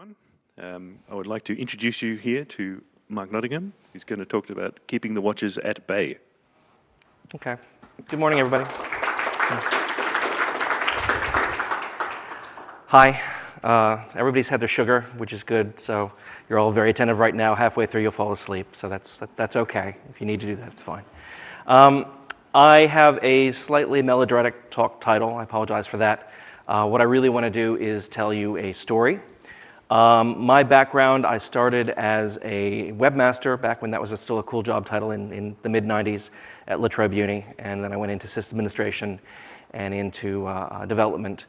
everyone. I would like to introduce you here to Mark Nottingham, who's going to talk about keeping the watchers at bay. Okay. Good morning, everybody. Hi. Everybody's had their sugar, which is good. So you're all very attentive right now. Halfway through, you'll fall asleep. So that's okay. If you need to do that, it's fine. I have a slightly melodramatic talk title. I apologize for that. What I really want to do is tell you a story. My background, I started as a webmaster back when that was still a cool job title in the mid-90s at La Trobe Uni, and then I went into system administration and into development.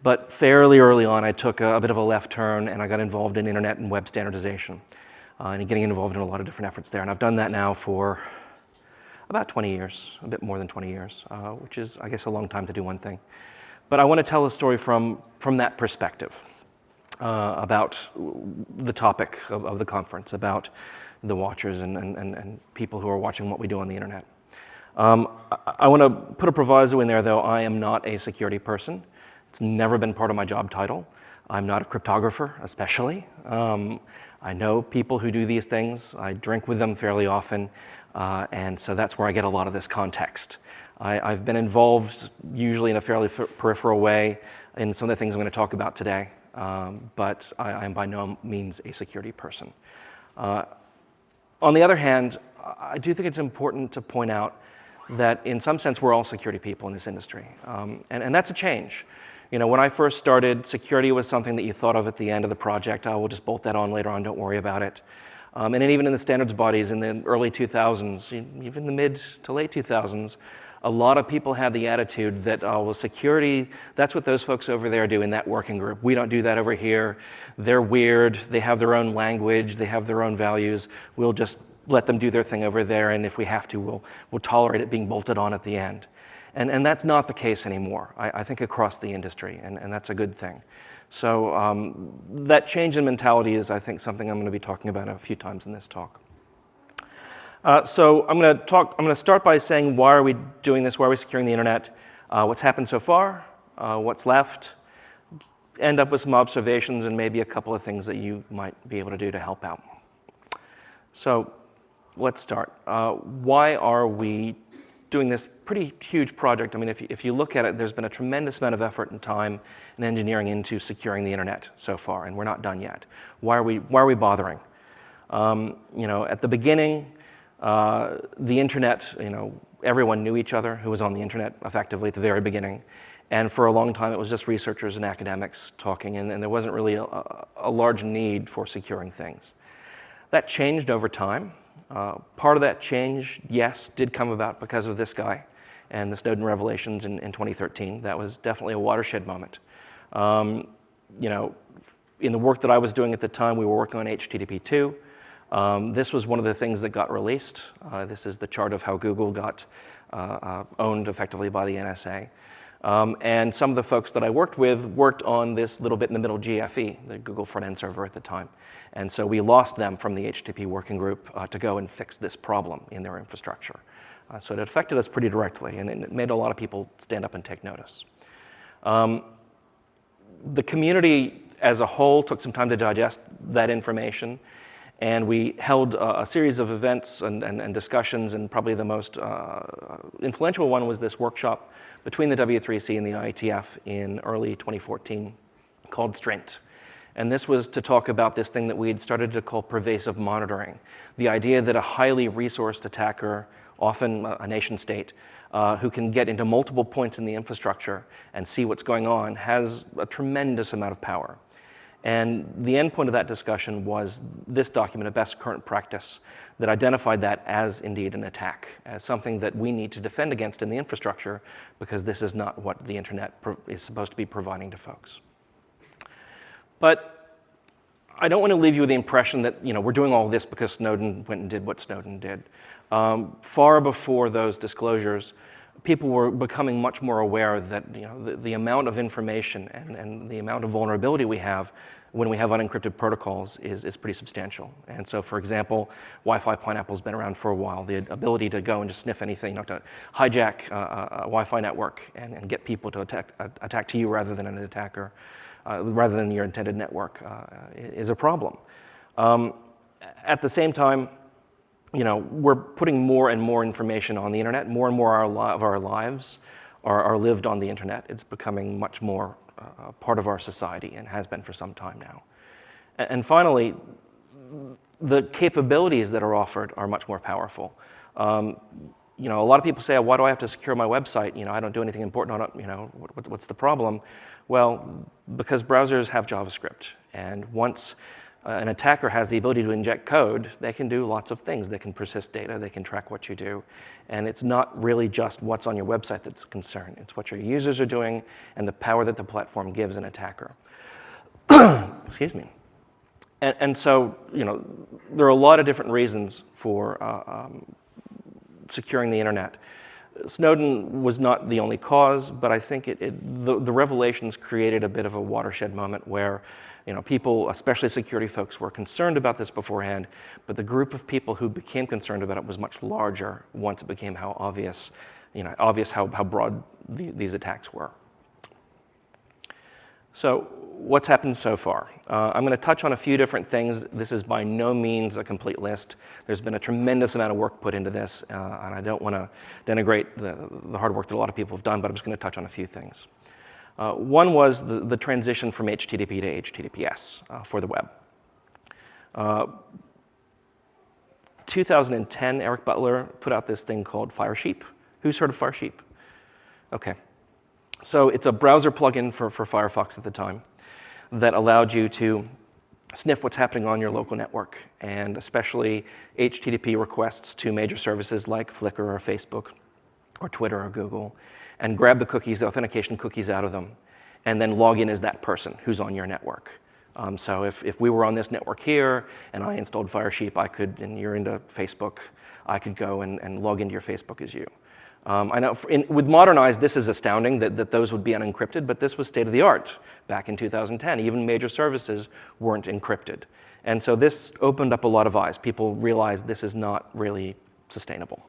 But fairly early on, I took a bit of a left turn, and I got involved in internet and web standardization, and getting involved in a lot of different efforts there. And I've done that now for about 20 years, a bit more than 20 years, which is, I guess, a long time to do one thing. But I want to tell a story from that perspective. About the topic of the conference, about the watchers and people who are watching what we do on the internet. I want to put a proviso in there, though. I am not a security person. It's never been part of my job title. I'm not a cryptographer, especially. I know people who do these things. I drink with them fairly often, and so that's where I get a lot of this context. I've been involved, usually in a fairly peripheral way, in some of the things I'm going to talk about today. But I am by no means a security person. On the other hand, I do think it's important to point out that in some sense we're all security people in this industry. And that's a change. You know, when I first started, security was something that you thought of at the end of the project. I will just bolt that on later on, don't worry about it. And then even in the standards bodies in the early 2000s, even the mid to late 2000s, a lot of people had the attitude that, oh, well, security, that's what those folks over there do in that working group. We don't do that over here. They're weird. They have their own language. They have their own values. We'll just let them do their thing over there, and if we have to, we'll tolerate it being bolted on at the end. And that's not the case anymore, I think, across the industry, and that's a good thing. So that change in mentality is, I think, something I'm going to be talking about a few times in this talk. So I'm going to start by saying, why are we doing this? Why are we securing the internet? What's happened so far? What's left? End up with some observations and maybe a couple of things that you might be able to do to help out. So let's start. Why are we doing this pretty huge project? I mean, if you look at it, there's been a tremendous amount of effort and time and engineering into securing the internet so far, and we're not done yet. Why are we bothering? You know, at the beginning, the internet, you know, everyone knew each other who was on the internet effectively at the very beginning. And for a long time, it was just researchers and academics talking, and there wasn't really a large need for securing things. That changed over time. Part of that change, yes, did come about because of this guy and the Snowden revelations in 2013. That was definitely a watershed moment. You know, in the work that I was doing at the time, we were working on HTTP2. This was one of the things that got released. This is the chart of how Google got owned effectively by the NSA. And some of the folks that I worked with worked on this little bit in the middle GFE, the Google front-end server at the time. And so we lost them from the HTTP working group to go and fix this problem in their infrastructure. So it affected us pretty directly, and it made a lot of people stand up and take notice. The community as a whole took some time to digest that information. And we held a series of events and discussions, and probably the most influential one was this workshop between the W3C and the IETF in early 2014 called Strint. And this was to talk about this thing that we had started to call pervasive monitoring, the idea that a highly resourced attacker, often a nation state, who can get into multiple points in the infrastructure and see what's going on, has a tremendous amount of power. And the end point of that discussion was this document, a best current practice, that identified that as indeed an attack, as something that we need to defend against in the infrastructure, because this is not what the internet is supposed to be providing to folks. But I don't want to leave you with the impression that, you know, we're doing all this because Snowden went and did what Snowden did. Far before those disclosures, people were becoming much more aware that, you know, the amount of information and the amount of vulnerability we have when we have unencrypted protocols is pretty substantial. And so, for example, Wi-Fi Pineapple's been around for a while. The ability to go and just sniff anything, you know, to hijack a Wi-Fi network and get people to attack to you rather than an attacker. rather than your intended network is a problem. At the same time, we're putting more and more information on the internet. More and more of our lives are lived on the internet. It's becoming much more part of our society and has been for some time now. And finally, the capabilities that are offered are much more powerful. A lot of people say, why do I have to secure my website? I don't do anything important on it. What's the problem? Well, because browsers have JavaScript. And once an attacker has the ability to inject code, they can do lots of things. They can persist data. They can track what you do. And it's not really just what's on your website that's a concern. It's what your users are doing and the power that the platform gives an attacker. Excuse me. And so, there are a lot of different reasons for securing the internet. Snowden was not the only cause, but I think the revelations created a bit of a watershed moment where people, especially security folks, were concerned about this beforehand, but the group of people who became concerned about it was much larger once it became how obvious how broad these attacks were. So what's happened so far? I'm going to touch on a few different things. This is by no means a complete list. There's been a tremendous amount of work put into this, and I don't want to denigrate the hard work that a lot of people have done, but I'm just going to touch on a few things. One was the transition from HTTP to HTTPS for the web. 2010, Eric Butler put out this thing called Firesheep. Who's heard of Firesheep? Okay. So it's a browser plugin for Firefox at the time that allowed you to sniff what's happening on your local network, and especially HTTP requests to major services like Flickr or Facebook or Twitter or Google, and grab the cookies, the authentication cookies out of them, and then log in as that person who's on your network. So if we were on this network here and I installed Firesheep, and you're into Facebook, I could go and log into your Facebook as you. I know with modern eyes, this is astounding that those would be unencrypted, but this was state of the art back in 2010. Even major services weren't encrypted. And so this opened up a lot of eyes. People realized this is not really sustainable.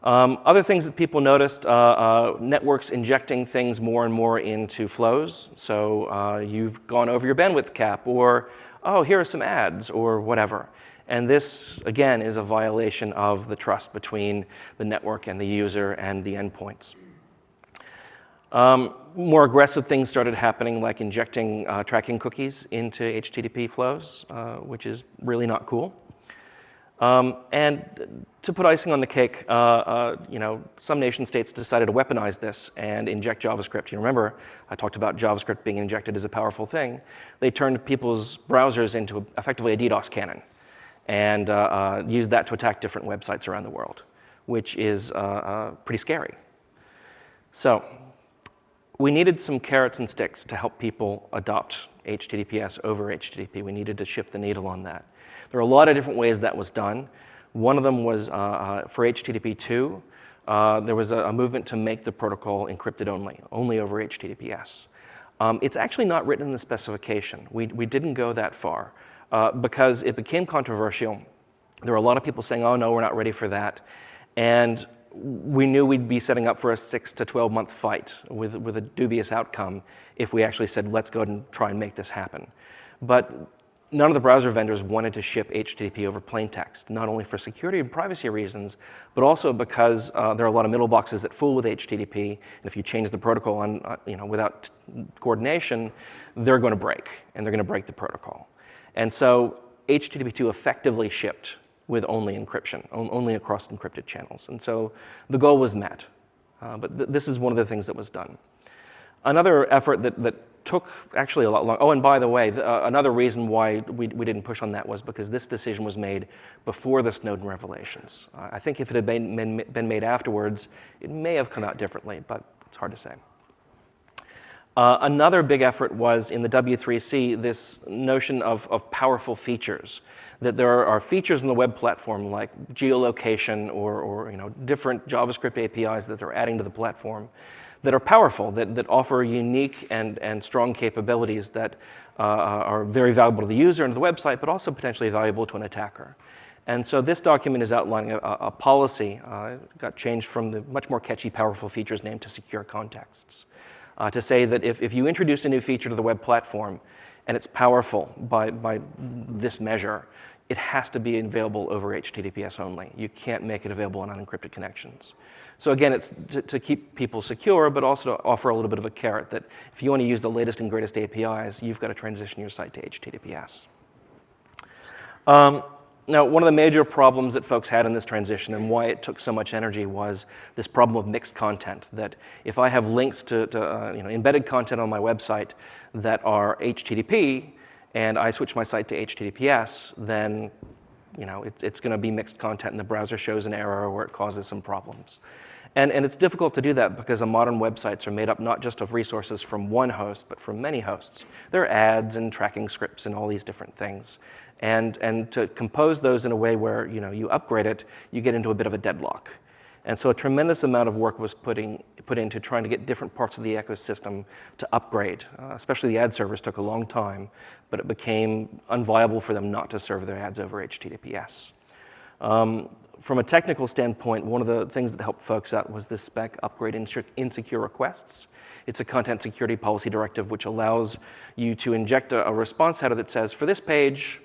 Other things that people noticed, networks injecting things more and more into flows. So you've gone over your bandwidth cap, or, oh, here are some ads, or whatever. And this, again, is a violation of the trust between the network and the user and the endpoints. More aggressive things started happening, like injecting tracking cookies into HTTP flows, which is really not cool. And to put icing on the cake, some nation states decided to weaponize this and inject JavaScript. You remember, I talked about JavaScript being injected as a powerful thing. They turned people's browsers into effectively a DDoS cannon and used that to attack different websites around the world, which is pretty scary. So we needed some carrots and sticks to help people adopt HTTPS over HTTP. We needed to shift the needle on that. There are a lot of different ways that was done. One of them was for HTTP2, there was a movement to make the protocol encrypted only over HTTPS. It's actually not written in the specification. We didn't go that far because it became controversial. There were a lot of people saying, oh, no, we're not ready for that. And we knew we'd be setting up for a 6 to 12-month fight with a dubious outcome if we actually said, let's go and try and make this happen. But none of the browser vendors wanted to ship HTTP over plain text, not only for security and privacy reasons, but also because there are a lot of middle boxes that fool with HTTP. And if you change the protocol without coordination, they're going to break, and they're going to break the protocol. And so HTTP2 effectively shipped with only encryption, only across encrypted channels. And so the goal was met. But this is one of the things that was done. Another effort that took actually a lot longer. Oh, and by the way, another reason why we didn't push on that was because this decision was made before the Snowden revelations. I think if it had been made afterwards, it may have come out differently, but it's hard to say. Another big effort was in the W3C, this notion of powerful features. That there are features in the web platform like geolocation or different JavaScript APIs that they're adding to the platform that are powerful, that offer unique and strong capabilities that are very valuable to the user and to the website, but also potentially valuable to an attacker. And so this document is outlining a policy. It got changed from the much more catchy powerful features name to secure contexts. to say that if you introduce a new feature to the web platform and it's powerful by this measure, it has to be available over HTTPS only. You can't make it available on unencrypted connections. So again, it's to keep people secure, but also to offer a little bit of a carrot that if you want to use the latest and greatest APIs, you've got to transition your site to HTTPS. Now, one of the major problems that folks had in this transition and why it took so much energy was this problem of mixed content, that if I have links to embedded content on my website that are HTTP, and I switch my site to HTTPS, then it's going to be mixed content, and the browser shows an error or it causes some problems. And it's difficult to do that because modern websites are made up not just of resources from one host, but from many hosts. There are ads and tracking scripts and all these different things. And to compose those in a way where you upgrade it, you get into a bit of a deadlock. And so a tremendous amount of work was put into trying to get different parts of the ecosystem to upgrade. Especially the ad servers took a long time, but it became unviable for them not to serve their ads over HTTPS. From a technical standpoint, one of the things that helped folks out was this spec upgrade insecure requests. It's a content security policy directive which allows you to inject a response header that says, for this page,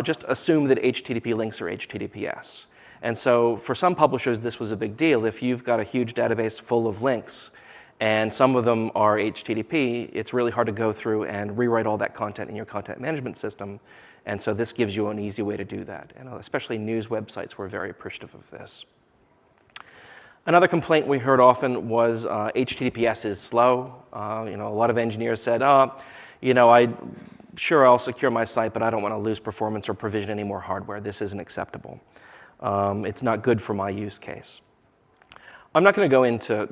just assume that HTTP links are HTTPS. And so for some publishers, this was a big deal. If you've got a huge database full of links and some of them are HTTP, it's really hard to go through and rewrite all that content in your content management system. And so this gives you an easy way to do that. And especially news websites were very appreciative of this. Another complaint we heard often was HTTPS is slow. A lot of engineers said, sure, I'll secure my site, but I don't want to lose performance or provision any more hardware. This isn't acceptable. It's not good for my use case. I'm not going to go into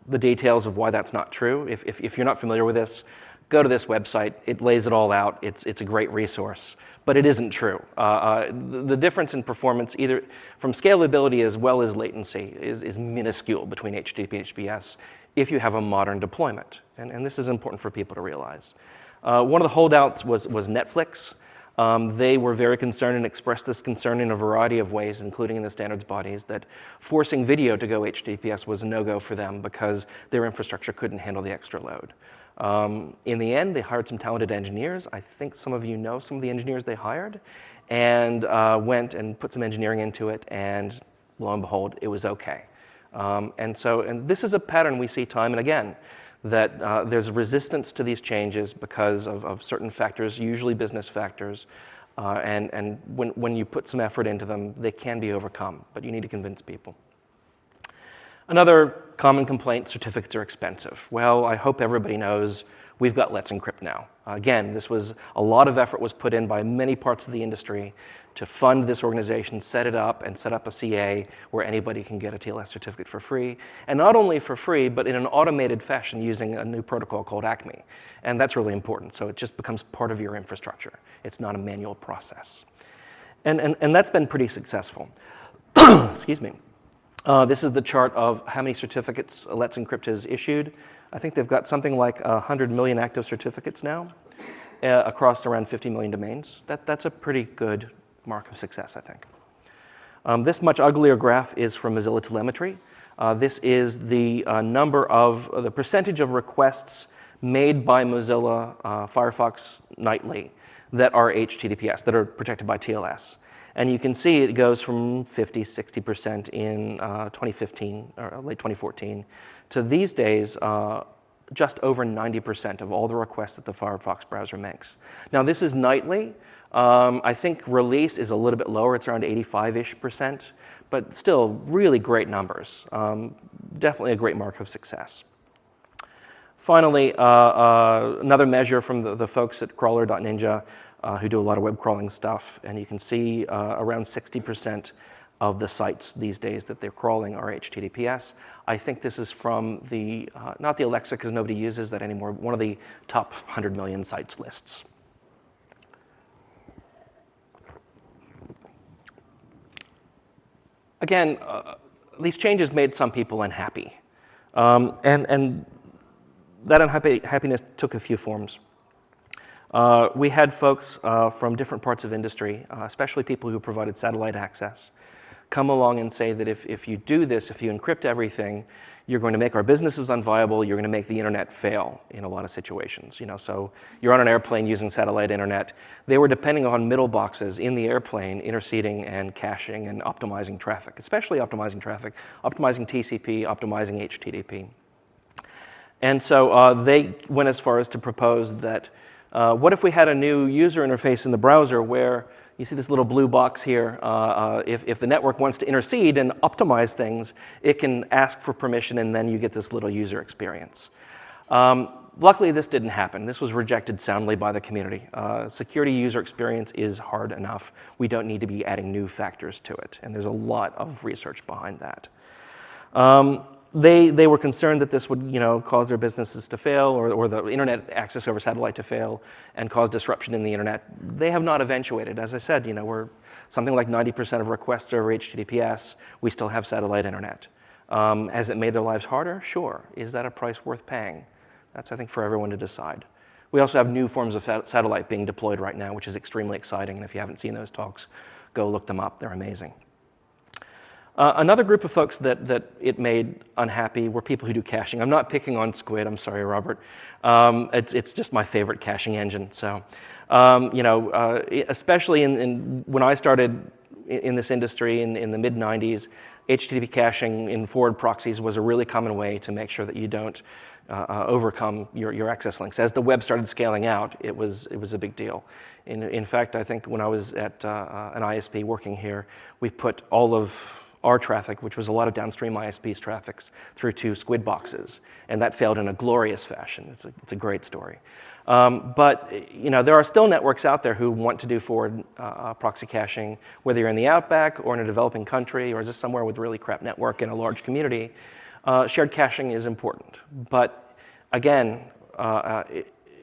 the details of why that's not true. If you're not familiar with this, go to this website. It lays it all out. It's a great resource. But it isn't true. The difference in performance, either from scalability as well as latency, is minuscule between HTTP and HTTPS if you have a modern deployment. And this is important for people to realize. One of the holdouts was Netflix. They were very concerned and expressed this concern in a variety of ways, including in the standards bodies, that forcing video to go HTTPS was a no-go for them because their infrastructure couldn't handle the extra load. In the end, they hired some talented engineers. I think some of you know some of the engineers they hired, and went and put some engineering into it, and lo and behold, it was okay. And this is a pattern we see time and again, that there's resistance to these changes because of certain factors, usually business factors, and when you put some effort into them, they can be overcome, but you need to convince people. Another common complaint, certificates are expensive. Well, I hope everybody knows we've got Let's Encrypt now. Again, a lot of effort was put in by many parts of the industry to fund this organization, set it up, and set up a CA where anybody can get a TLS certificate for free. And not only for free, but in an automated fashion using a new protocol called ACME. And that's really important. So it just becomes part of your infrastructure. It's not a manual process. And that's been pretty successful. Excuse me. This is the chart of how many certificates Let's Encrypt has issued. I think they've got something like 100 million active certificates now across around 50 million domains. That's a pretty good mark of success, I think. This much uglier graph is from Mozilla Telemetry. This is the the percentage of requests made by Mozilla Firefox nightly that are HTTPS, that are protected by TLS. And you can see it goes from 50, 60% in 2015 or late 2014 to these days just over 90% of all the requests that the Firefox browser makes. Now this is nightly. I think release is a little bit lower. It's around 85-ish%, but still really great numbers. Definitely a great mark of success. Finally, another measure from the folks at crawler.ninja who do a lot of web crawling stuff, and you can see around 60% of the sites these days that they're crawling are HTTPS. I think this is from the, not the Alexa because nobody uses that anymore, one of the top 100 million sites lists. Again, these changes made some people unhappy. And that unhappiness took a few forms. We had folks from different parts of industry, especially people who provided satellite access, come along and say that if you do this, if you encrypt everything, you're going to make our businesses unviable, you're going to make the internet fail in a lot of situations. So you're on an airplane using satellite internet. They were depending on middle boxes in the airplane interceding and caching and optimizing traffic, especially optimizing traffic, optimizing TCP, optimizing HTTP. And so they went as far as to propose that what if we had a new user interface in the browser where you see this little blue box here. If the network wants to intercede and optimize things, it can ask for permission, and then you get this little user experience. Luckily, this didn't happen. This was rejected soundly by the community. Security user experience is hard enough. We don't need to be adding new factors to it, and there's a lot of research behind that. They were concerned that this would cause their businesses to fail or the internet access over satellite to fail and cause disruption in the internet. They have not eventuated. As I said, we're something like 90% of requests over HTTPS. We still have satellite internet. Has it made their lives harder? Sure. Is that a price worth paying? That's, I think, for everyone to decide. We also have new forms of satellite being deployed right now, which is extremely exciting. And if you haven't seen those talks, go look them up. They're amazing. Another group of folks that it made unhappy were people who do caching. I'm not picking on Squid. I'm sorry, Robert. It's just my favorite caching engine. So, especially when I started in this industry in the mid-90s, HTTP caching in forward proxies was a really common way to make sure that you don't overcome your access links. As the web started scaling out, it was a big deal. In fact, I think when I was at an ISP working here, we put all of our traffic, which was a lot of downstream ISPs traffics, through 2 Squid boxes, and that failed in a glorious fashion. It's a great story. But there are still networks out there who want to do forward proxy caching, whether you're in the outback or in a developing country or just somewhere with a really crap network in a large community. Shared caching is important, but again,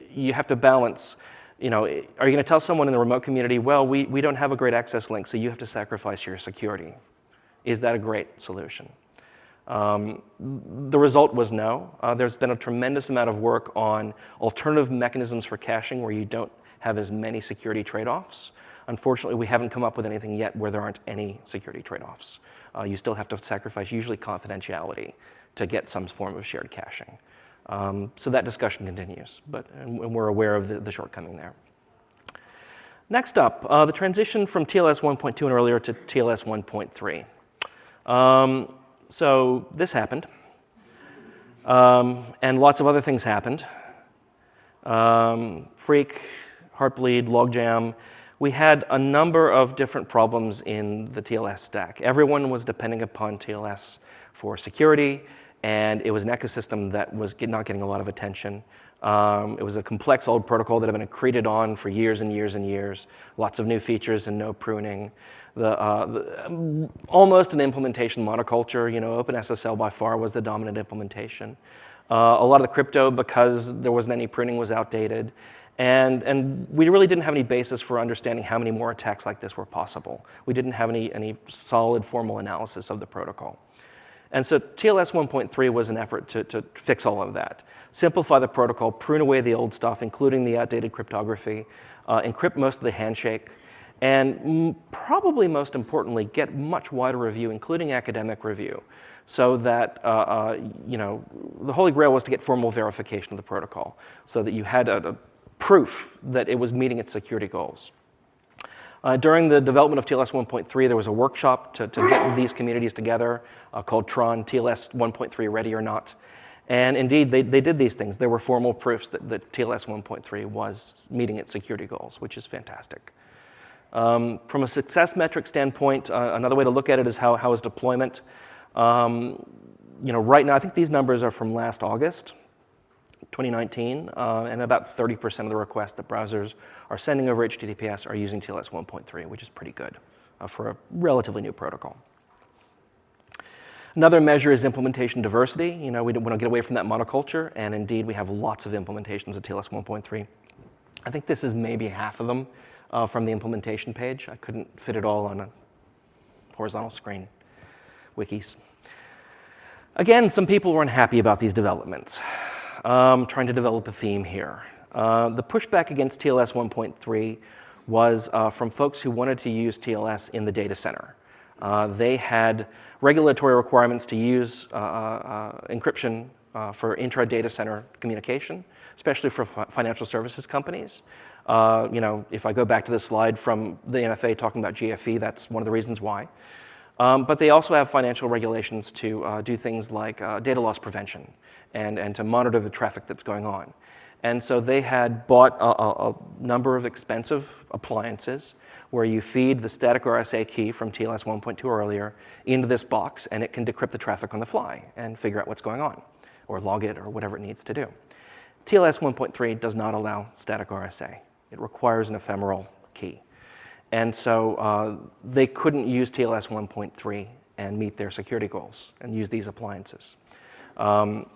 you have to balance. Are you going to tell someone in the remote community, well, we don't have a great access link, so you have to sacrifice your security? Is that a great solution? The result was no. There's been a tremendous amount of work on alternative mechanisms for caching where you don't have as many security trade-offs. Unfortunately, we haven't come up with anything yet where there aren't any security trade-offs. You still have to sacrifice usually confidentiality to get some form of shared caching. So that discussion continues, and we're aware of the shortcoming there. Next up, the transition from TLS 1.2 and earlier to TLS 1.3. So this happened, and lots of other things happened. Freak, Heartbleed, Logjam. We had a number of different problems in the TLS stack. Everyone was depending upon TLS for security, and it was an ecosystem that was not getting a lot of attention. It was a complex old protocol that had been accreted on for years and years and years. Lots of new features and no pruning. Almost an implementation monoculture. OpenSSL by far was the dominant implementation. A lot of the crypto, because there wasn't any pruning, was outdated. And we really didn't have any basis for understanding how many more attacks like this were possible. We didn't have any solid formal analysis of the protocol. And so TLS 1.3 was an effort to fix all of that. Simplify the protocol, prune away the old stuff, including the outdated cryptography, encrypt most of the handshake, and probably most importantly, get much wider review, including academic review, so that the holy grail was to get formal verification of the protocol, so that you had a proof that it was meeting its security goals. During the development of TLS 1.3, there was a workshop to get these communities together called Tron, TLS 1.3 Ready or Not. And indeed, they did these things. There were formal proofs that TLS 1.3 was meeting its security goals, which is fantastic. From a success metric standpoint, another way to look at it is how is deployment. Right now, I think these numbers are from last August, 2019, and about 30% of the requests that browsers are sending over HTTPS are using TLS 1.3, which is pretty good for a relatively new protocol. Another measure is implementation diversity. We want to get away from that monoculture, and indeed, we have lots of implementations of TLS 1.3. I think this is maybe half of them from the implementation page. I couldn't fit it all on a horizontal screen. Wikis. Again, some people were unhappy about these developments. Trying to develop a theme here. The pushback against TLS 1.3 was from folks who wanted to use TLS in the data center. They had regulatory requirements to use encryption for intra-data center communication, especially for financial services companies. If I go back to the slide from the NFA talking about GFE, that's one of the reasons why. But they also have financial regulations to do things like data loss prevention and to monitor the traffic that's going on. And so they had bought a number of expensive appliances where you feed the static RSA key from TLS 1.2 earlier into this box, and it can decrypt the traffic on the fly and figure out what's going on, or log it, or whatever it needs to do. TLS 1.3 does not allow static RSA. It requires an ephemeral key. And so they couldn't use TLS 1.3 and meet their security goals and use these appliances. And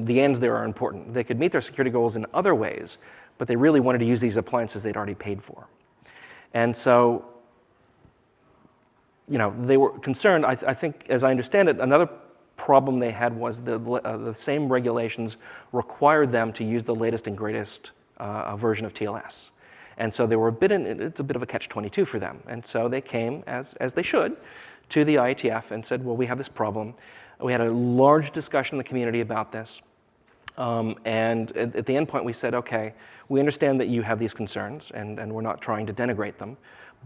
the ends there are important. They could meet their security goals in other ways, but they really wanted to use these appliances they'd already paid for. And so, they were concerned. I think, as I understand it, another problem they had was the same regulations required them to use the latest and greatest version of TLS. And so they were it's a bit of a catch-22 for them. And so they came, as they should, to the IETF and said, well, we have this problem. We had a large discussion in the community about this. And at the end point, we said, okay, we understand that you have these concerns, and we're not trying to denigrate them,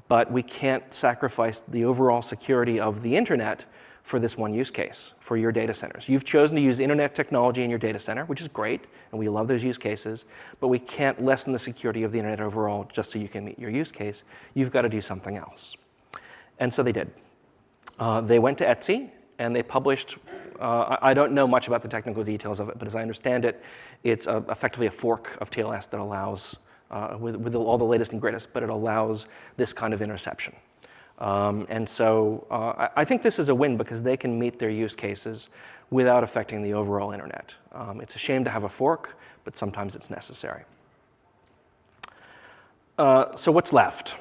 but we can't sacrifice the overall security of the internet for this one use case, for your data centers. You've chosen to use internet technology in your data center, which is great, and we love those use cases, but we can't lessen the security of the internet overall just so you can meet your use case. You've got to do something else. And so they did. They went to Etsy, and they published, I don't know much about the technical details of it, but as I understand it, it's effectively a fork of TLS that allows, with all the latest and greatest, but it allows this kind of interception. And so I think this is a win because they can meet their use cases without affecting the overall internet. It's a shame to have a fork, but sometimes it's necessary. So what's left?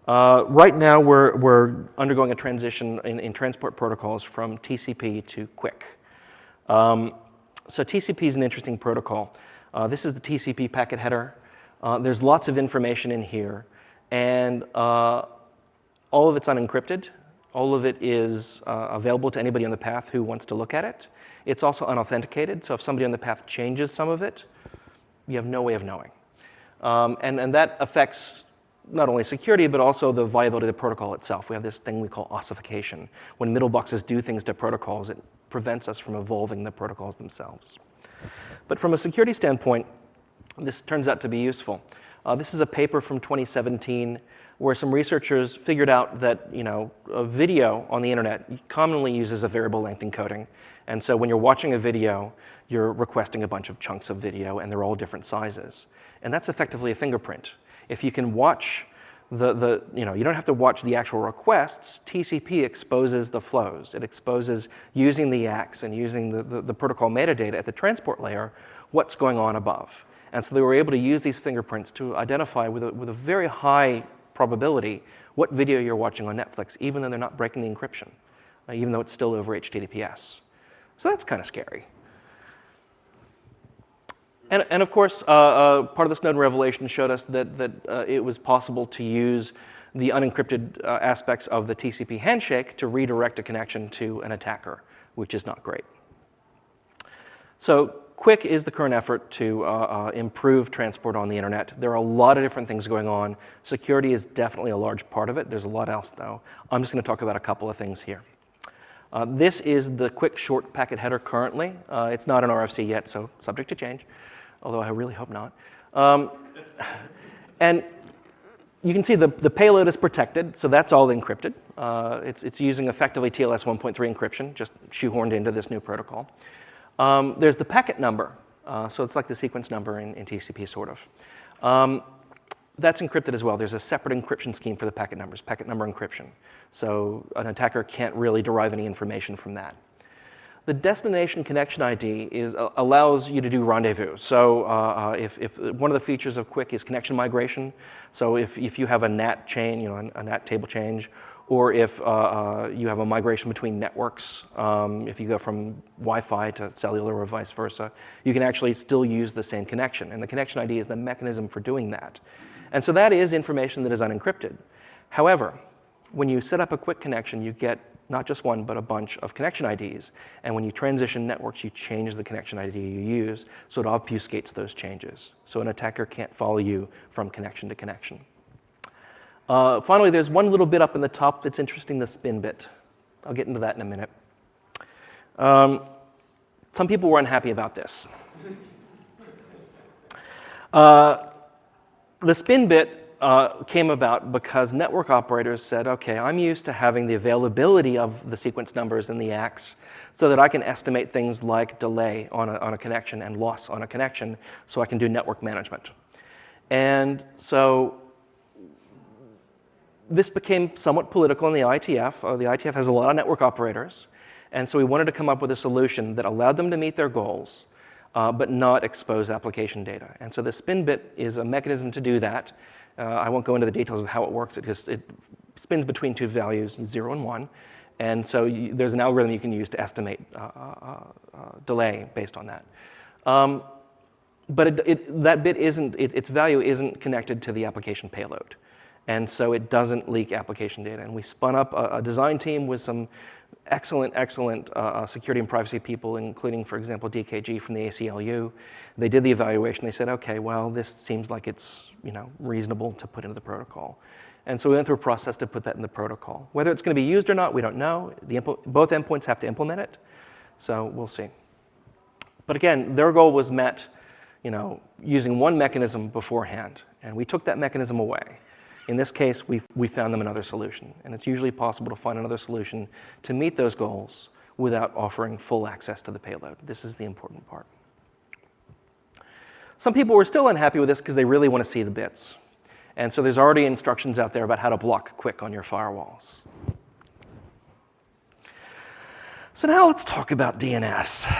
Right now, we're undergoing a transition in transport protocols from TCP to QUIC. So TCP is an interesting protocol. This is the TCP packet header. There's lots of information in here, and all of it's unencrypted. All of it is available to anybody on the path who wants to look at it. It's also unauthenticated, so if somebody on the path changes some of it, you have no way of knowing. And that affects not only security, but also the viability of the protocol itself. We have this thing we call ossification. When middle boxes do things to protocols, it prevents us from evolving the protocols themselves. But from a security standpoint, this turns out to be useful. This is a paper from 2017 where some researchers figured out that a video on the internet commonly uses a variable length encoding. And so when you're watching a video, you're requesting a bunch of chunks of video, and they're all different sizes. And that's effectively a fingerprint. If you can watch you don't have to watch the actual requests. TCP exposes the flows. It exposes, using the ACKs and using the protocol metadata at the transport layer, what's going on above. And so they were able to use these fingerprints to identify with a very high probability what video you're watching on Netflix, even though they're not breaking the encryption, even though it's still over HTTPS. So that's kind of scary. And of course, part of the Snowden revelation showed us that it was possible to use the unencrypted aspects of the TCP handshake to redirect a connection to an attacker, which is not great. So QUIC is the current effort to improve transport on the internet. There are a lot of different things going on. Security is definitely a large part of it. There's a lot else, though. I'm just going to talk about a couple of things here. This is the QUIC short packet header currently. It's not an RFC yet, so subject to change, although I really hope not. And you can see the payload is protected, so that's all encrypted. It's using effectively TLS 1.3 encryption, just shoehorned into this new protocol. There's the packet number, so it's like the sequence number in TCP, sort of. That's encrypted as well. There's a separate encryption scheme for the packet numbers, packet number encryption. So an attacker can't really derive any information from that. The destination connection ID allows you to do rendezvous. So if one of the features of QUIC is connection migration, so if you have a NAT chain, a NAT table change, or if you have a migration between networks, if you go from Wi-Fi to cellular or vice versa, you can actually still use the same connection. And the connection ID is the mechanism for doing that. And so that is information that is unencrypted. However, when you set up a quick connection, you get not just one, but a bunch of connection IDs. And when you transition networks, you change the connection ID you use, so it obfuscates those changes. So an attacker can't follow you from connection to connection. Finally, there's one little bit up in the top that's interesting, the spin bit. I'll get into that in a minute. Some people were unhappy about this. The spin bit came about because network operators said, okay, I'm used to having the availability of the sequence numbers in the ACKs so that I can estimate things like delay on a connection and loss on a connection so I can do network management. And so this became somewhat political in the IETF. The IETF has a lot of network operators. And so we wanted to come up with a solution that allowed them to meet their goals, but not expose application data. And so the spin bit is a mechanism to do that. I won't go into the details of how it works. It spins between two values, 0 and 1. And so there's an algorithm you can use to estimate delay based on that. But that bit its value isn't connected to the application payload. And so it doesn't leak application data. And we spun up a design team with some excellent security and privacy people, including, for example, DKG from the ACLU. They did the evaluation. They said, okay, well, this seems like it's reasonable to put into the protocol. And so we went through a process to put that in the protocol. Whether it's going to be used or not, we don't know. Both endpoints have to implement it, so we'll see. But again, their goal was met using one mechanism beforehand, and we took that mechanism away. In this case, we found them another solution, and it's usually possible to find another solution to meet those goals without offering full access to the payload. This is the important part. Some people were still unhappy with this because they really want to see the bits. And so there's already instructions out there about how to block quick on your firewalls. So now let's talk about DNS.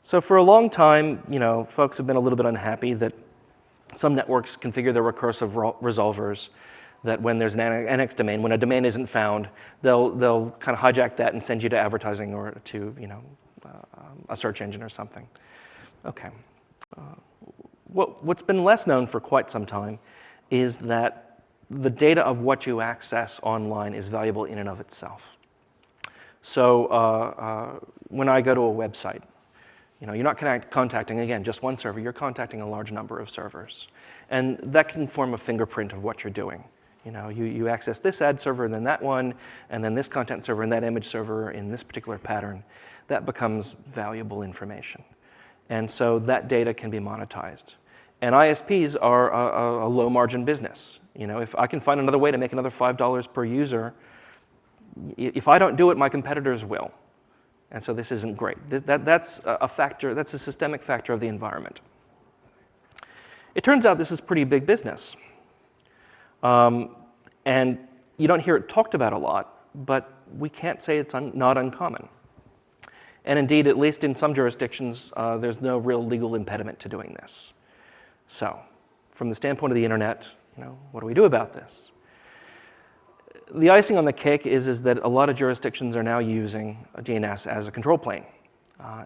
So for a long time, folks have been a little bit unhappy that some networks configure their recursive resolvers that when there's an annex domain, when a domain isn't found, they'll kind of hijack that and send you to advertising or to a search engine or something. Okay. What's been less known for quite some time is that the data of what you access online is valuable in and of itself. So when I go to a website, you're not contacting, again, just one server. You're contacting a large number of servers. And that can form a fingerprint of what you're doing. You access this ad server, and then that one, and then this content server, and that image server in this particular pattern. That becomes valuable information. And so that data can be monetized. And ISPs are a low-margin business. If I can find another way to make another $5 per user, if I don't do it, my competitors will. And so this isn't great. That's a factor, that's a systemic factor of the environment. It turns out this is pretty big business. And you don't hear it talked about a lot, but we can't say it's not uncommon. And indeed, at least in some jurisdictions, there's no real legal impediment to doing this. So from the standpoint of the internet, what do we do about this? The icing on the cake is that a lot of jurisdictions are now using DNS as a control plane.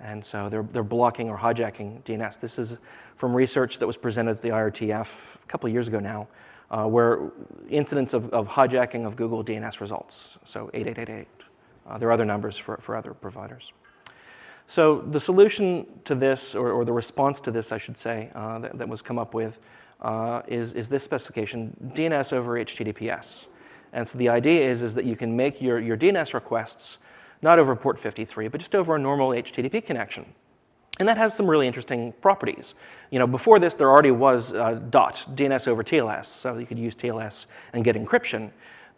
And so they're blocking or hijacking DNS. This is from research that was presented at the IRTF a couple of years ago now, where incidents of hijacking of Google DNS results, so 8888. There are other numbers for other providers. So the solution to this, or the response to this, I should say, that was come up with is this specification, DNS over HTTPS. And so the idea is that you can make your DNS requests not over port 53, but just over a normal HTTP connection. And that has some really interesting properties. Before this, there already was DNS over TLS, so you could use TLS and get encryption.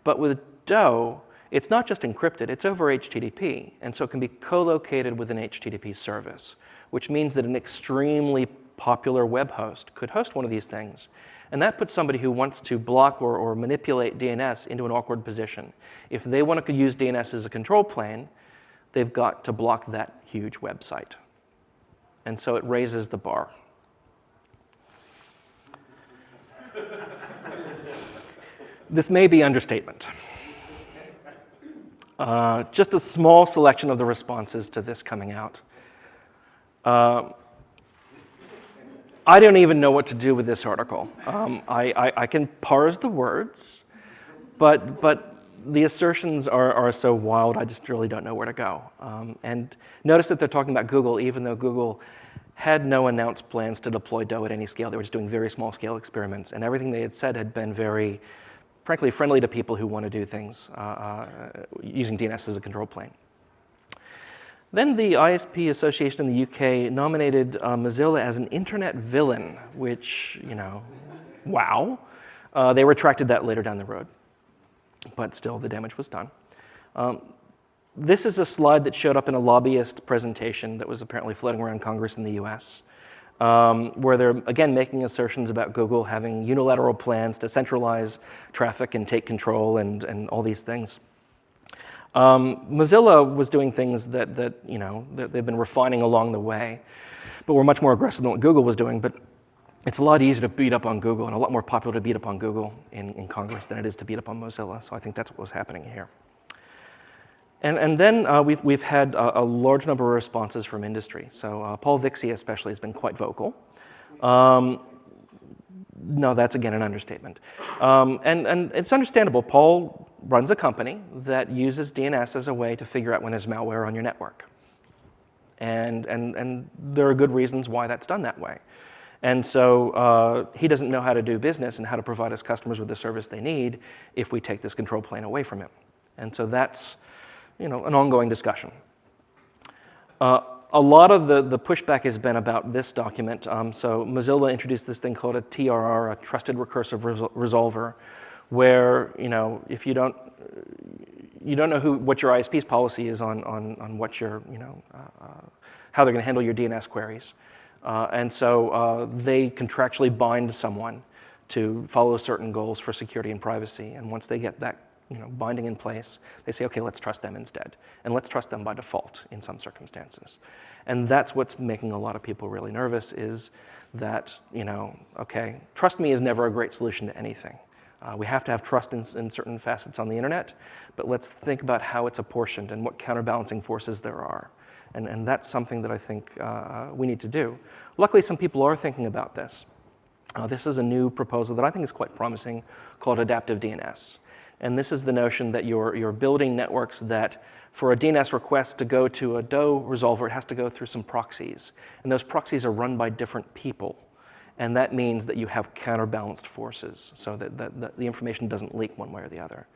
But with DOE, it's not just encrypted, it's over HTTP, and so it can be co-located with an HTTP service, which means that an extremely popular web host could host one of these things. And that puts somebody who wants to block or manipulate DNS into an awkward position. If they want to use DNS as a control plane, they've got to block that huge website. And so it raises the bar. This may be understatement. Just a small selection of the responses to this coming out. I don't even know what to do with this article. I can parse the words, but the assertions are so wild, I just really don't know where to go. And notice that they're talking about Google, even though Google had no announced plans to deploy Doe at any scale. They were just doing very small scale experiments, and everything they had said had been very, frankly, friendly to people who want to do things using DNS as a control plane. Then the ISP Association in the UK nominated Mozilla as an internet villain, which, you know, wow. They retracted that later down the road, but still the damage was done. This is a slide that showed up in a lobbyist presentation that was apparently floating around Congress in the US, where they're, again, making assertions about Google having unilateral plans to centralize traffic and take control and all these things. Mozilla was doing things that they've been refining along the way, but were much more aggressive than what Google was doing. But it's a lot easier to beat up on Google and a lot more popular to beat up on Google in Congress than it is to beat up on Mozilla. So I think that's what was happening here. And then we've had a large number of responses from industry. So Paul Vixie especially has been quite vocal. No, that's again an understatement. And it's understandable. Paul runs a company that uses DNS as a way to figure out when there's malware on your network. And there are good reasons why that's done that way. And so he doesn't know how to do business and how to provide his customers with the service they need if we take this control plane away from him. And so that's an ongoing discussion. A lot of the pushback has been about this document. So Mozilla introduced this thing called a TRR, a Trusted Recursive Resolver, where if you don't know what your ISP's policy is on what your how they're going to handle your DNS queries, and so they contractually bind someone to follow certain goals for security and privacy. And once they get that binding in place, they say, okay, let's trust them instead. And let's trust them by default in some circumstances. And that's what's making a lot of people really nervous is that, okay, trust me is never a great solution to anything. We have to have trust in certain facets on the internet, but let's think about how it's apportioned and what counterbalancing forces there are. And that's something that I think we need to do. Luckily, some people are thinking about this. This is a new proposal that I think is quite promising called adaptive DNS. And this is the notion that you're building networks that for a DNS request to go to a Doe resolver, it has to go through some proxies. And those proxies are run by different people. And that means that you have counterbalanced forces so that the information doesn't leak one way or the other,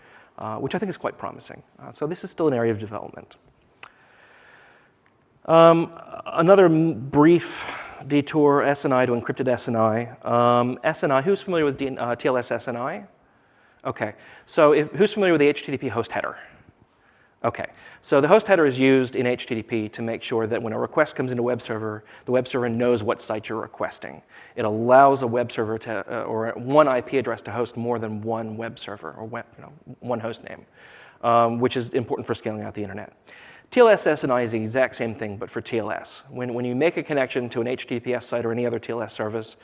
which I think is quite promising. So this is still an area of development. Another brief detour, SNI to encrypted SNI. SNI, who's familiar with TLS SNI? Okay, so who's familiar with the HTTP host header? Okay, so the host header is used in HTTP to make sure that when a request comes into a web server, the web server knows what site you're requesting. It allows a web server to, or one IP address to host more than one web server, or one host name, which is important for scaling out the internet. TLS SNI is the exact same thing, but for TLS. When you make a connection to an HTTPS site or any other TLS service,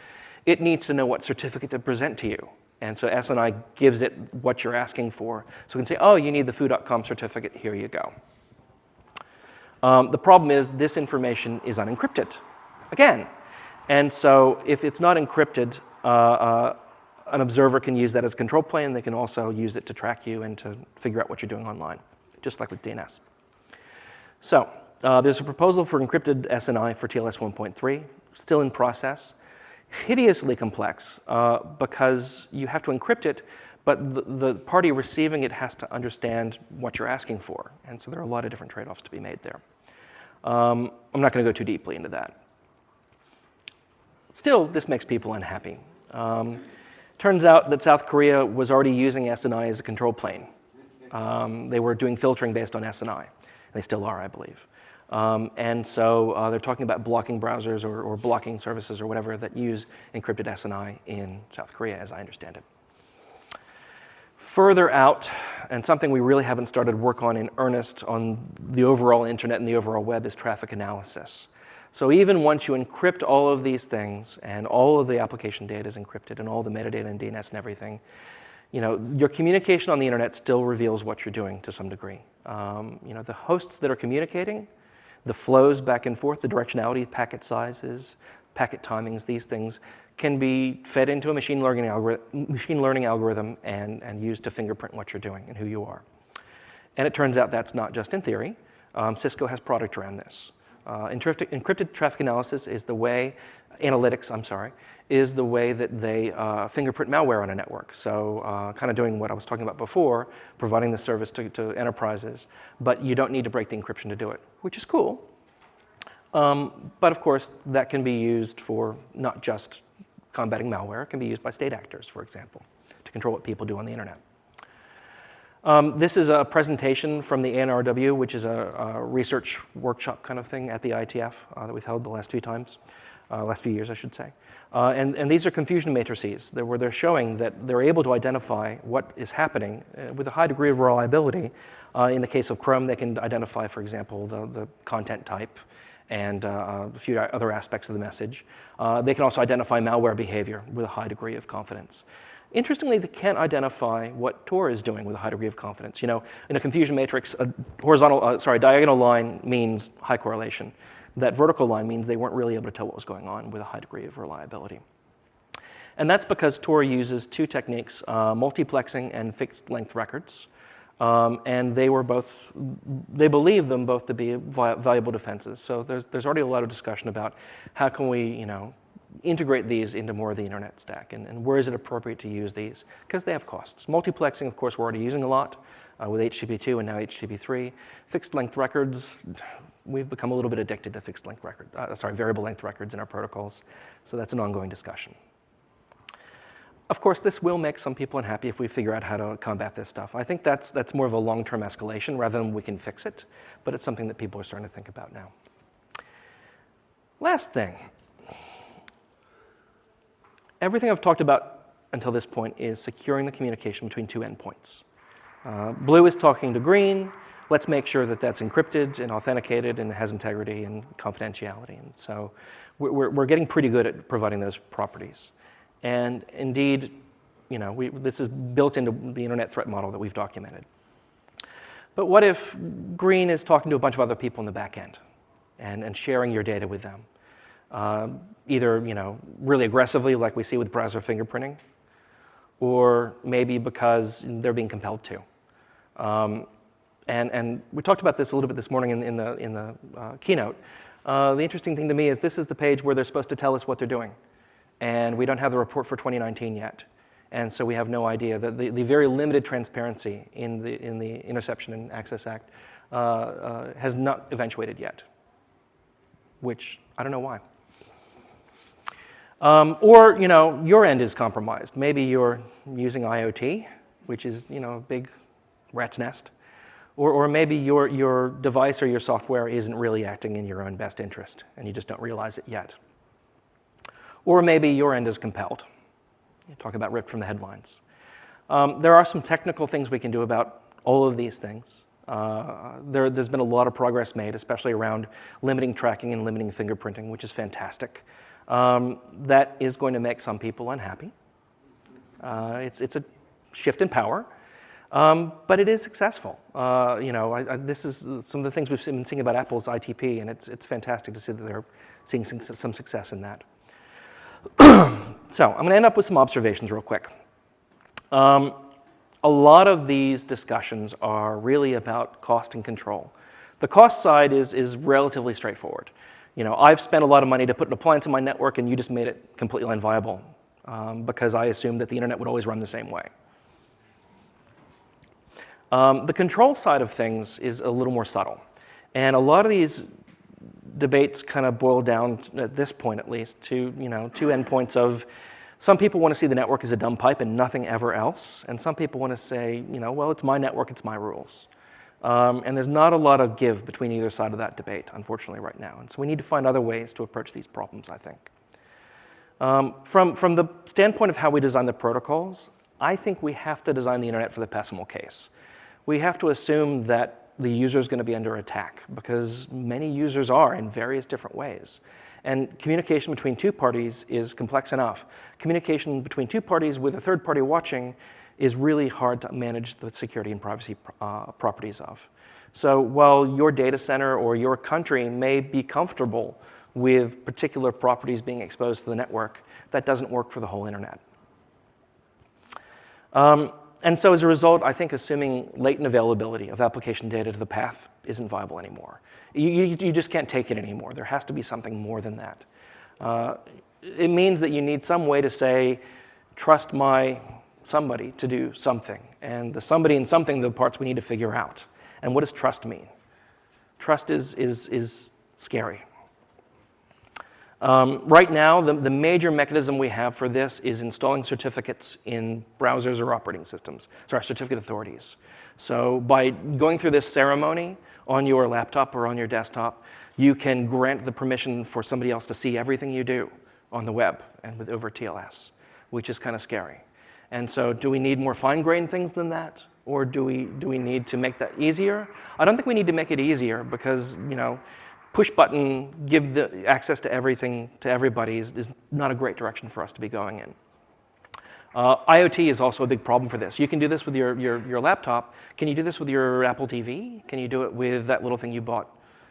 it needs to know what certificate to present to you. And so SNI gives it what you're asking for. So it can say, oh, you need the foo.com certificate, here you go. The problem is this information is unencrypted, again. And so if it's not encrypted, an observer can use that as a control plane. They can also use it to track you and to figure out what you're doing online, just like with DNS. So there's a proposal for encrypted SNI for TLS 1.3, still in process. Hideously complex because you have to encrypt it, but the party receiving it has to understand what you're asking for. And so there are a lot of different trade-offs to be made there. I'm not going to go too deeply into that. Still, this makes people unhappy. Turns out that South Korea was already using SNI as a control plane. They were doing filtering based on SNI. They still are, I believe. And so they're talking about blocking browsers or blocking services or whatever that use encrypted SNI in South Korea, as I understand it. Further out, and something we really haven't started work on in earnest on the overall internet and the overall web is traffic analysis. So even once you encrypt all of these things and all of the application data is encrypted and all the metadata and DNS and everything, your communication on the internet still reveals what you're doing to some degree. The hosts that are communicating, the flows back and forth, the directionality, packet sizes, packet timings, these things can be fed into a machine learning algorithm and used to fingerprint what you're doing and who you are. And it turns out that's not just in theory. Cisco has product around this. Encrypted traffic analysis is the way, analytics, I'm sorry, is the way that they fingerprint malware on a network. So kind of doing what I was talking about before, providing the service to enterprises, but you don't need to break the encryption to do it, which is cool. But of course, that can be used for not just combating malware. It can be used by state actors, for example, to control what people do on the internet. This is a presentation from the ANRW, which is a research workshop kind of thing at the IETF that we've held the last few years, I should say. And these are confusion matrices where they're showing that they're able to identify what is happening with a high degree of reliability. In the case of Chrome, they can identify, for example, the content type and a few other aspects of the message. They can also identify malware behavior with a high degree of confidence. Interestingly, they can't identify what Tor is doing with a high degree of confidence. You know, in a confusion matrix, a diagonal line means high correlation. That vertical line means they weren't really able to tell what was going on with a high degree of reliability. And that's because Tor uses two techniques, multiplexing and fixed length records. And they believe them both to be valuable defenses. So there's already a lot of discussion about how can we, integrate these into more of the internet stack, and where is it appropriate to use these? Because they have costs. Multiplexing, of course, we're already using a lot with HTTP2 and now HTTP3. Fixed length records, we've become a little bit addicted to variable length records in our protocols. So that's an ongoing discussion. Of course, this will make some people unhappy if we figure out how to combat this stuff. I think that's more of a long-term escalation rather than we can fix it, but it's something that people are starting to think about now. Last thing. Everything I've talked about until this point is securing the communication between two endpoints. Blue is talking to green. Let's make sure that that's encrypted and authenticated and has integrity and confidentiality. And so we're getting pretty good at providing those properties. And indeed, this is built into the internet threat model that we've documented. But what if green is talking to a bunch of other people in the back end and sharing your data with them? Either really aggressively, like we see with browser fingerprinting, or maybe because they're being compelled to. And we talked about this a little bit this morning in the keynote. The interesting thing to me is this is the page where they're supposed to tell us what they're doing, and we don't have the report for 2019 yet, and so we have no idea. The very limited transparency in the Interception and Access Act has not eventuated yet, which I don't know why. Or your end is compromised. Maybe you're using IoT, which is a big rat's nest. Or maybe your device or your software isn't really acting in your own best interest, and you just don't realize it yet. Or maybe your end is compelled. You talk about ripped from the headlines. There are some technical things we can do about all of these things. There's been a lot of progress made, especially around limiting tracking and limiting fingerprinting, which is fantastic. That is going to make some people unhappy. It's a shift in power, but it is successful. This is some of the things we've been seeing about Apple's ITP, and it's fantastic to see that they're seeing some success in that. So I'm going to end up with some observations real quick. A lot of these discussions are really about cost and control. The cost side is relatively straightforward. I've spent a lot of money to put an appliance in my network, and you just made it completely unviable because I assumed that the internet would always run the same way. The control side of things is a little more subtle. And a lot of these debates kind of boil down, at this point at least, to two endpoints of some people want to see the network as a dumb pipe and nothing ever else. And some people want to say, well, it's my network, it's my rules. And there's not a lot of give between either side of that debate, unfortunately, right now. And so we need to find other ways to approach these problems, I think. From the standpoint of how we design the protocols, I think we have to design the internet for the pessimal case. We have to assume that the user is going to be under attack, because many users are in various different ways. And communication between two parties is complex enough. Communication between two parties with a third party watching is really hard to manage the security and privacy properties of. So while your data center or your country may be comfortable with particular properties being exposed to the network. That doesn't work for the whole internet. And so as a result, I think assuming latent availability of application data to the path isn't viable anymore. You just can't take it anymore. There has to be something more than that. It means that you need some way to say, trust my somebody to do something. And the somebody and something are the parts we need to figure out. And what does trust mean? Trust is scary. Right now, the major mechanism we have for this is installing certificates in browsers or operating systems, sorry, certificate authorities. So by going through this ceremony on your laptop or on your desktop, you can grant the permission for somebody else to see everything you do on the web and over TLS, which is kind of scary. And so do we need more fine-grained things than that? Or do we need to make that easier? I don't think we need to make it easier because, push button, give the access to everything to everybody is not a great direction for us to be going in. IoT is also a big problem for this. You can do this with your laptop. Can you do this with your Apple TV? Can you do it with that little thing you bought?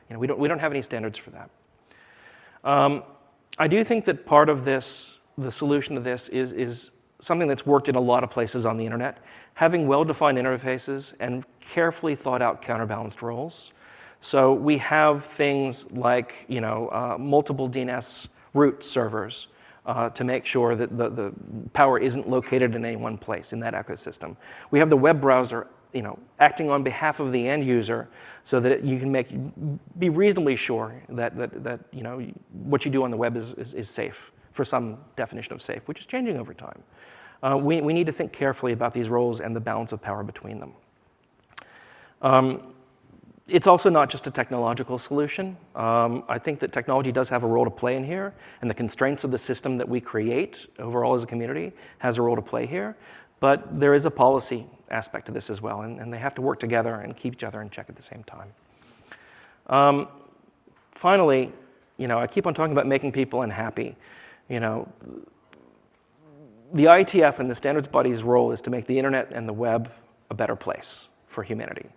We don't have any standards for that. I do think that part of this, the solution to this is something that's worked in a lot of places on the internet, having well-defined interfaces and carefully thought out counterbalanced roles. So we have things like multiple DNS root servers to make sure that the power isn't located in any one place in that ecosystem. We have the web browser acting on behalf of the end user so that you can be reasonably sure that what you do on the web is safe, for some definition of safe, which is changing over time. We need to think carefully about these roles and the balance of power between them. It's also not just a technological solution. I think that technology does have a role to play in here, and the constraints of the system that we create overall as a community has a role to play here. But there is a policy aspect to this as well, and they have to work together and keep each other in check at the same time. Finally, I keep on talking about making people unhappy. The IETF and the standards body's role is to make the internet and the web a better place for humanity.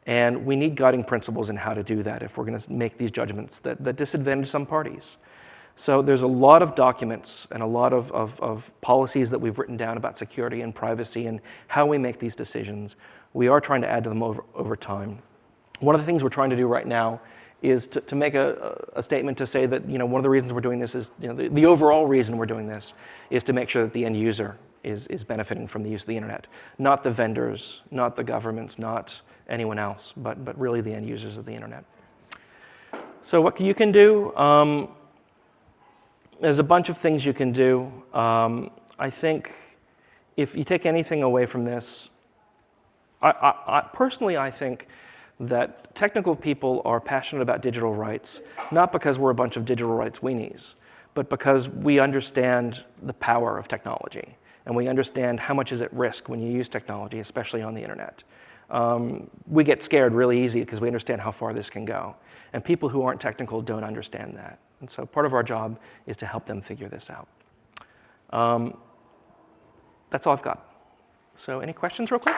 And we need guiding principles in how to do that if we're going to make these judgments that disadvantage some parties. So there's a lot of documents and a lot of policies that we've written down about security and privacy and how we make these decisions. We are trying to add to them over time. One of the things we're trying to do right now is to make a statement to say that one of the reasons we're doing this is, the overall reason we're doing this is to make sure that the end user is benefiting from the use of the internet. Not the vendors, not the governments, not anyone else, but really the end users of the internet. So what you can do, there's a bunch of things you can do. I think if you take anything away from this, personally, I think that technical people are passionate about digital rights, not because we're a bunch of digital rights weenies, but because we understand the power of technology, and we understand how much is at risk when you use technology, especially on the internet. We get scared really easy because we understand how far this can go. And people who aren't technical don't understand that. And so part of our job is to help them figure this out. That's all I've got. So any questions real quick?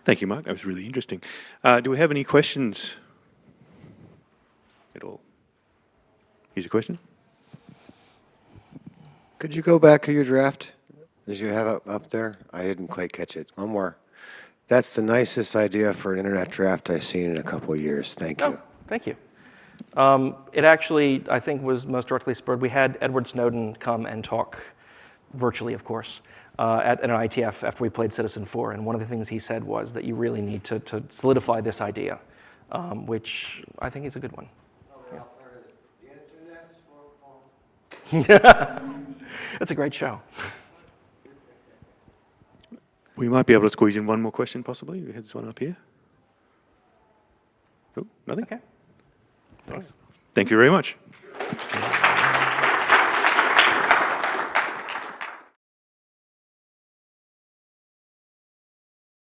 Thank you, Mark. That was really interesting. Do we have any questions at all? Here's a question. Could you go back to your draft as you have up there? I didn't quite catch it. One more. That's the nicest idea for an internet draft I've seen in a couple of years. Thank you. Oh, thank you. It actually, I think, was most directly spurred. We had Edward Snowden come and talk, virtually, of course, at an ITF after we played Citizen 4. And one of the things he said was that you really need to solidify this idea, which I think is a good one. That's a great show. We might be able to squeeze in one more question, possibly. We had this one up here. Oh, nothing? Okay. Thanks. Thank you very much.